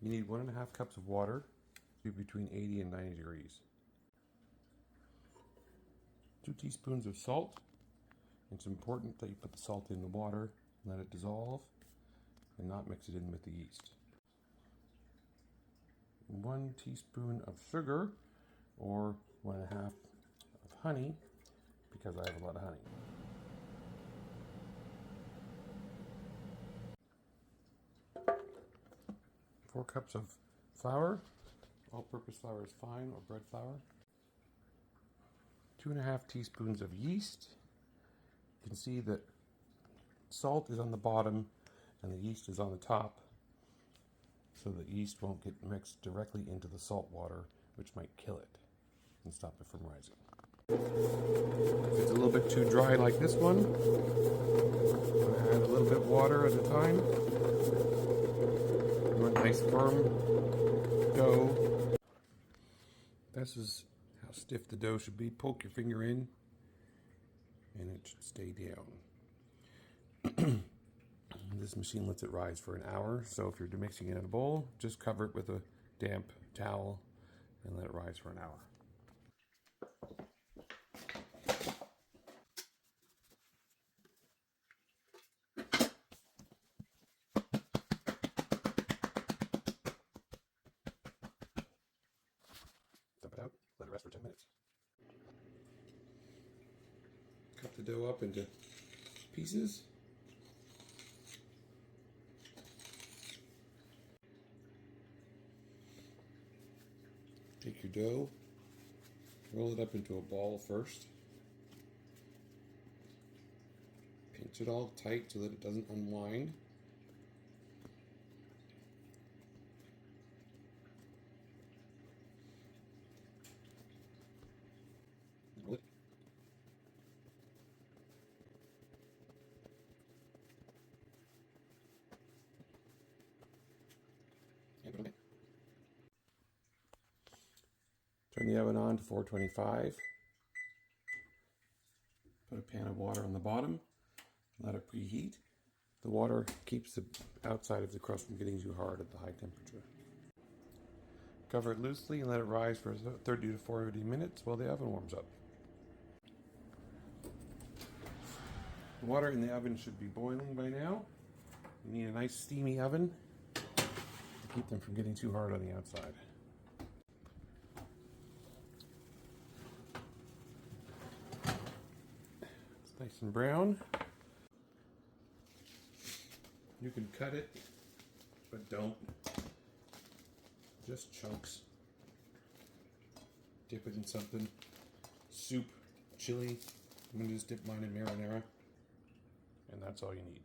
You need 1.5 cups of water to be between 80 and 90 degrees. 2 teaspoons of salt. It's important that you put the salt in the water, let it dissolve, and not mix it in with the yeast. 1 teaspoon of sugar, or 1.5 of honey, because I have a lot of honey. Four cups of flour. All-purpose flour is fine, or bread flour. 2.5 teaspoons of yeast. You can see that salt is on the bottom and the yeast is on the top, so the yeast won't get mixed directly into the salt water, which might kill it and stop it from rising. If it's a little bit too dry like this one, I'm going to add a little bit of water at a time. You want a nice firm dough. This is how stiff the dough should be. Poke your finger in and it should stay down. This machine lets it rise for an hour, so if you're mixing it in a bowl, just cover it with a damp towel and let it rise for an hour. Dump it out, let it rest for 10 minutes. Cut the dough up into pieces. Take your dough, roll it up into a ball first. Pinch it all tight so that it doesn't unwind. Roll it. And put it in. Turn the oven on to 425. Put a pan of water on the bottom. Let it preheat. The water keeps the outside of the crust from getting too hard at the high temperature. Cover it loosely and let it rise for 30 to 40 minutes while the oven warms up. The water in the oven should be boiling by now. You need a nice steamy oven to keep them from getting too hard on the outside. It's nice and brown. You can cut it, but don't. Just chunks. Dip it in something. Soup, chili. I'm going to just dip mine in marinara. And that's all you need.